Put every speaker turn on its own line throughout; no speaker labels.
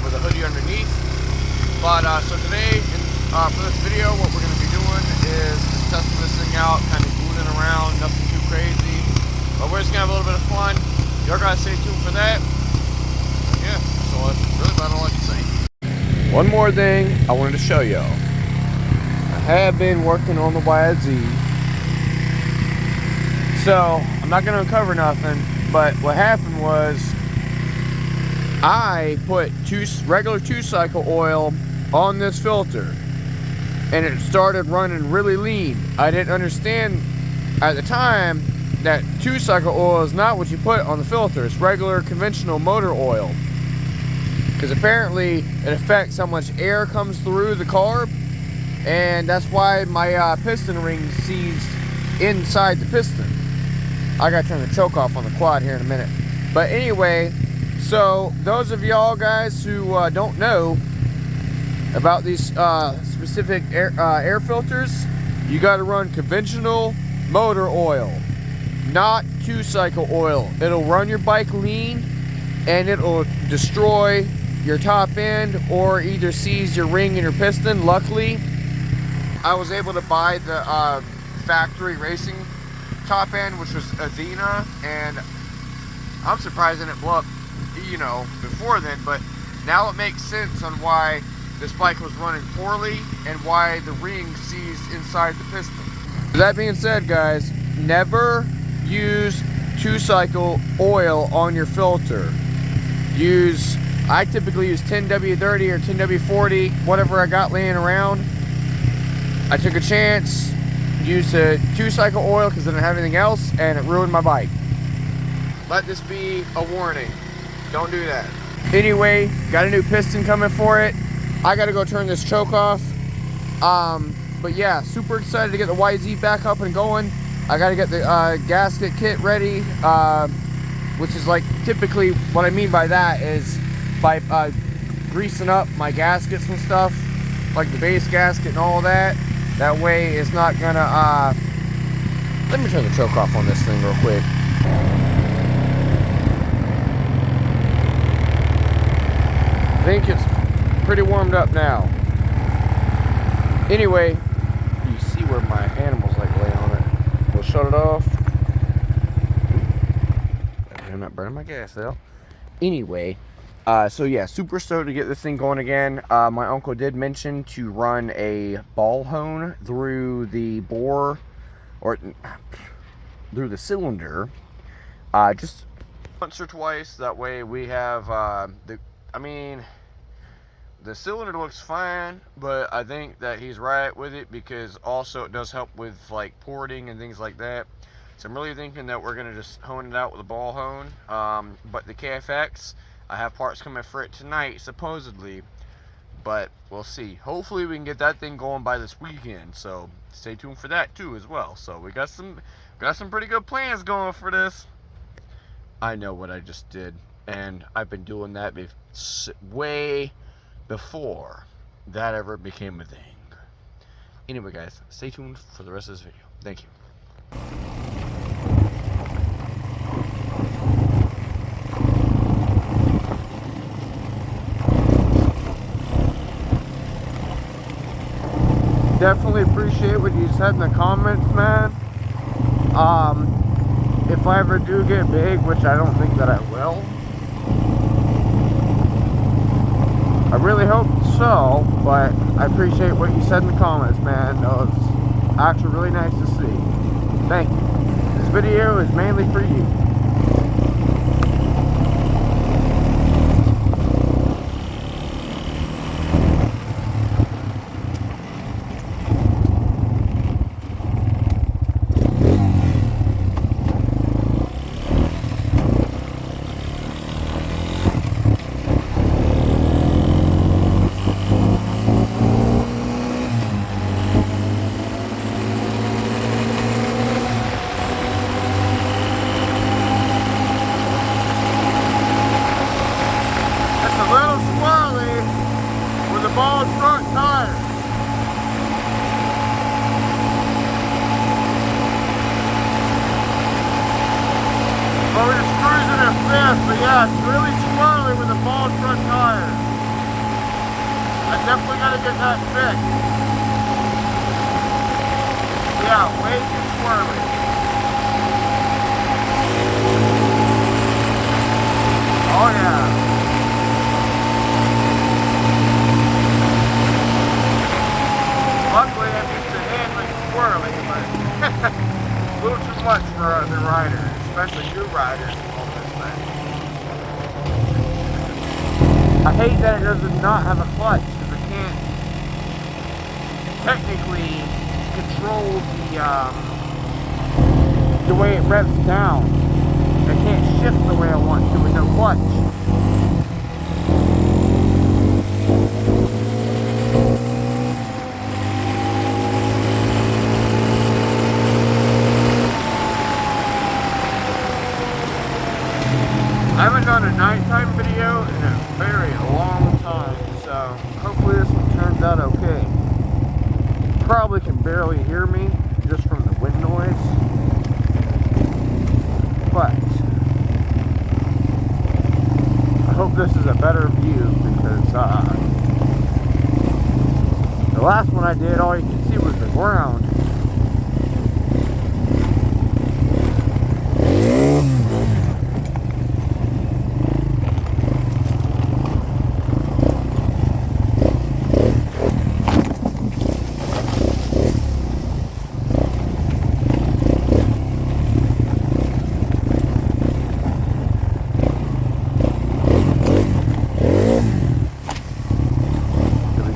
with a hoodie underneath. But so today, for this video, what we're going to be doing is just testing this thing out, kind of gooning around, nothing too crazy. But we're just going to have a little bit of fun. Y'all got to stay tuned for that. Yeah, so that's really about all I can say. One more thing I wanted to show y'all. I have been working on the YZ. So, I'm not going to uncover nothing, but what happened was I put regular 2-cycle oil on this filter and it started running really lean. I didn't understand at the time that 2-cycle oil is not what you put on the filter. It's regular conventional motor oil, because apparently it affects how much air comes through the carb, and that's why my piston ring seized inside the piston. I gotta turn the choke off on the quad here in a minute. But anyway, so those of y'all guys who don't know about these specific air filters, you got to run conventional motor oil, not 2-cycle oil. It'll run your bike lean and it'll destroy your top end or either seize your ring and your piston. Luckily, I was able to buy the factory racing top end, which was Athena, and I'm surprised it didn't blow up, you know, before then. But now it makes sense on why this bike was running poorly and why the ring seized inside the piston. That being said, guys, never use 2-cycle oil on your filter. I typically use 10W30 or 10W40, whatever I got laying around. I took a chance, used a 2-cycle oil because I didn't have anything else, and it ruined my bike. Let this be a warning. Don't do that. Anyway, got a new piston coming for it. I gotta go turn this choke off. But yeah, super excited to get the YZ back up and going. I gotta get the gasket kit ready, which is like typically what I mean by that is by greasing up my gaskets and stuff, like the base gasket and all that. That way it's not gonna, let me turn the choke off on this thing real quick. I think it's pretty warmed up now. Anyway, you see where my animals like lay on it. We'll shut it off. I'm not burning my gas out. Anyway, so yeah, super stoked to get this thing going again. My uncle did mention to run a ball hone through the bore, or through the cylinder, just once or twice. That way we have the cylinder looks fine, but I think that he's right with it because also it does help with like porting and things like that. So I'm really thinking that we're gonna just hone it out with a ball hone. But the KFX, I have parts coming for it tonight, supposedly, but we'll see. Hopefully we can get that thing going by this weekend, so stay tuned for that too as well. So we got some pretty good plans going for this. I know what I just did, and I've been doing that way before that ever became a thing. Anyway, guys, stay tuned for the rest of this video. Thank you. Definitely appreciate what you said in the comments, man. If I ever do get big, which I don't think that I will, I really hope so, but I appreciate what you said in the comments, man. That was actually really nice to see. Thank you. This video is mainly for you. bald front tire. Well, we're just cruising at fifth, but yeah, it's really swirly with a bald front tire. definitely gotta get that fixed. Yeah, way too squirrely. Oh yeah. Luckily I'm used to handling squirrely, but a little too much for the riders, especially new riders on this thing. I hate that it does not have a clutch, because I can't technically control the way it revs down. I can't shift the way I want to with no clutch. I haven't done a nighttime video in a very long time, so hopefully this one turns out okay. Probably can barely hear me just from the wind noise, but I hope this is a better view, because the last one I did, all you could see was the ground.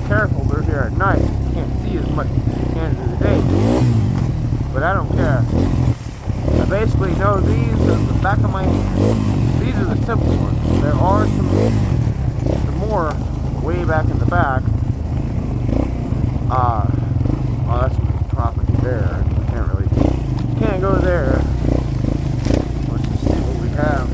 Careful, they're here at night. You can't see as much as you can in the day. But I don't care. I basically know these at the back of my hand. These are the simple ones. There are some more way back in the back. Oh, that's some property there. Can't go there. Let's just see what we have.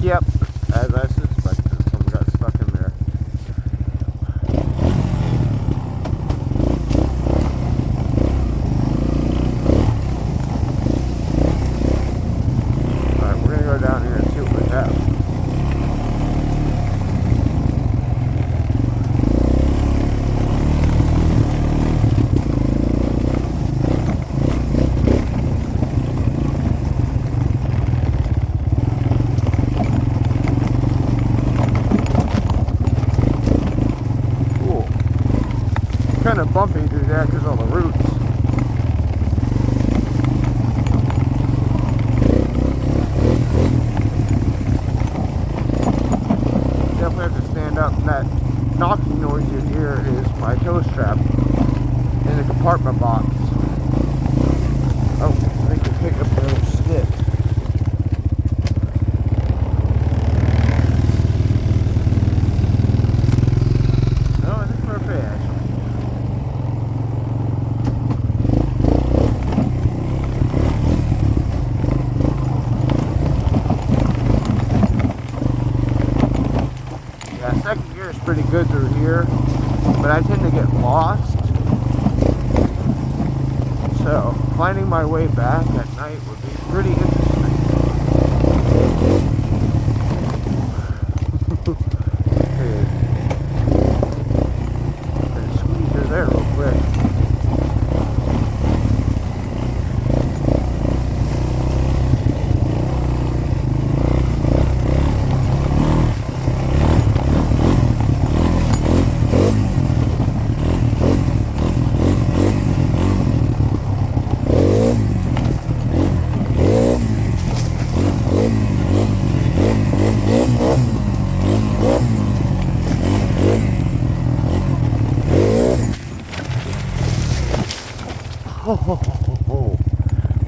Yep, as I suspected, something got stuck in there. Alright, we're gonna go down here and see what we have. Kind of bumpy through there because of all the roots. Definitely have to stand up, and that knocking noise you hear is my tow strap in the compartment box. Oh, I think we picked up the little skid. No, I think we're okay actually. Second gear is pretty good through here, but I tend to get lost. So finding my way back at night would be pretty interesting. Okay. Gonna squeeze her there real quick.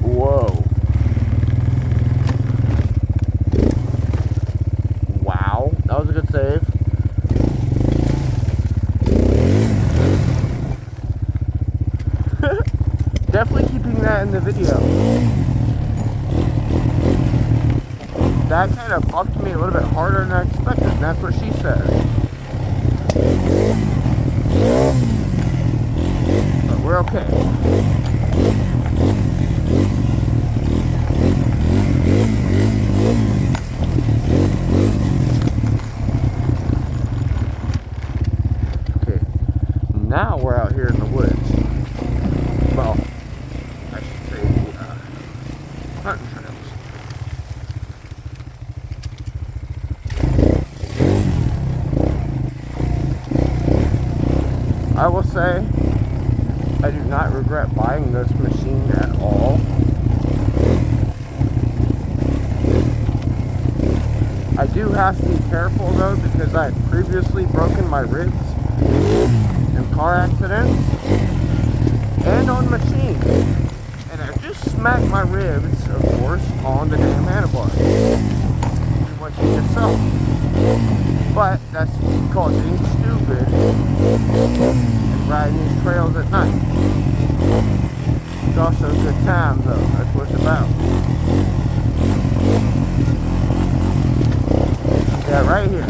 Whoa. Wow, that was a good save. Definitely keeping that in the video. that kind of bucked me a little bit harder than I expected, and that's what she said. But we're okay. Okay, now we're out here in the woods. Well, I should say hunting trails. I will say, I do not regret buying this machine at all. I do have to be careful though, because I had previously broken my ribs in car accidents and on machines. And I just smacked my ribs, of course, on the damn handlebars. What you just saw. But that's called being stupid and riding these trails at night. It's also a good time though, that's what it's about. Yeah, right here.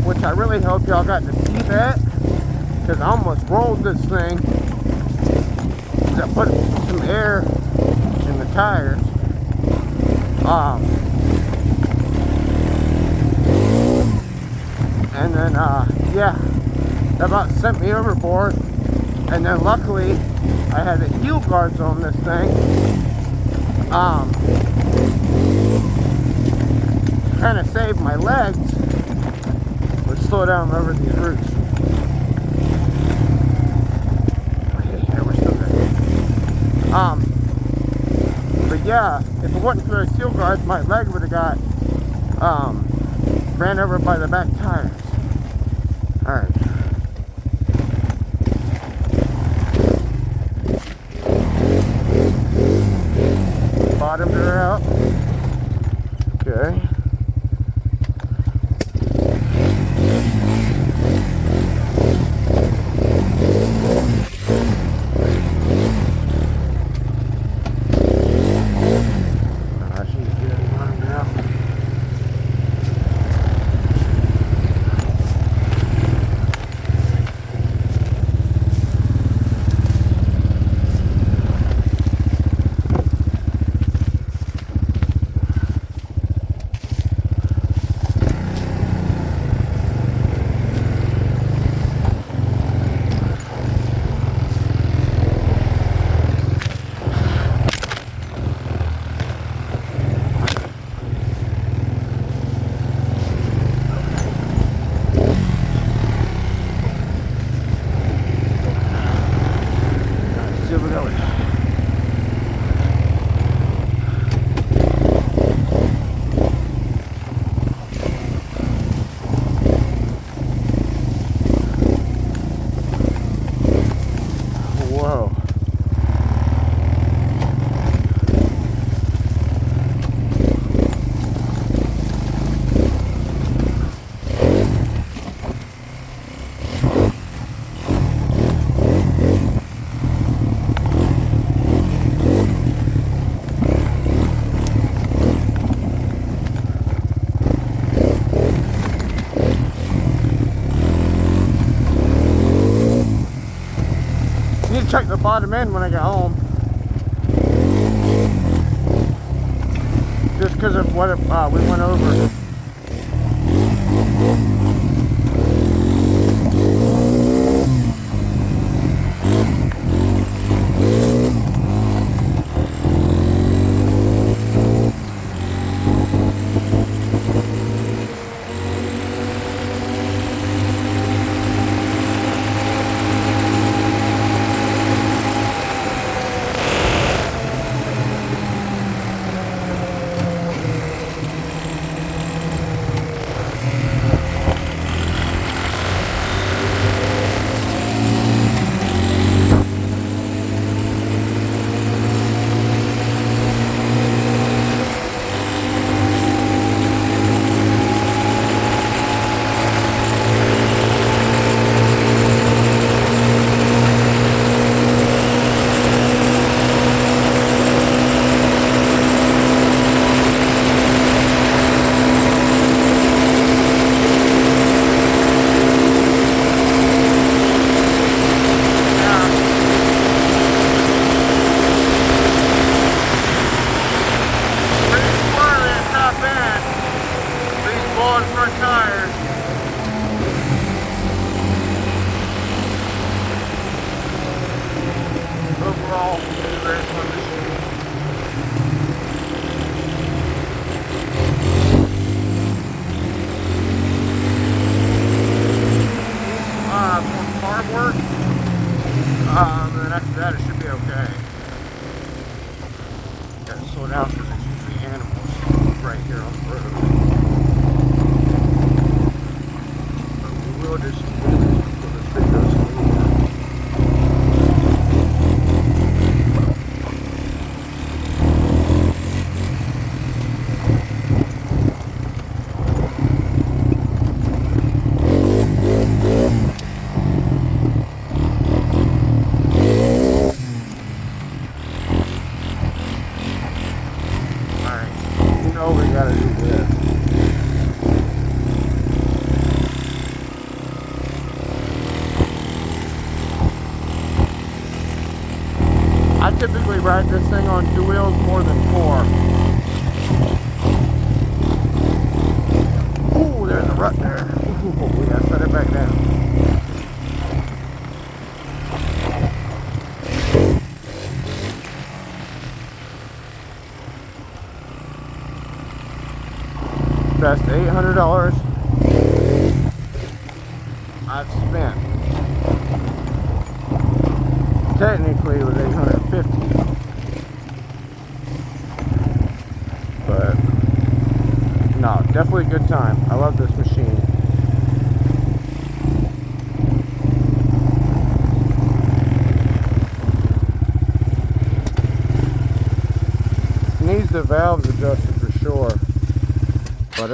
Which I really hope y'all got to see that, because I almost rolled this thing. I put some air in the tires. And then, yeah, that about sent me overboard. And then luckily, I had the heel guards on this thing. Kind of saved my legs, but slow down over these roots. But yeah, if it wasn't for those heel guards, my leg would have got ran over by the back tires. Alright. Bottomed her out. Okay. Check the bottom end when I get home, just because of what we went over. gotta do this. I typically ride this thing on 2 wheels more than 4. Ooh, there's a rut there. Ooh, we gotta set it back down. Best $800 I've spent. Technically it was $850, but no, definitely a good time. I love this machine. Needs the valves adjusted for sure, but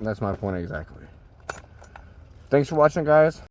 that's my point exactly. Thanks for watching, guys.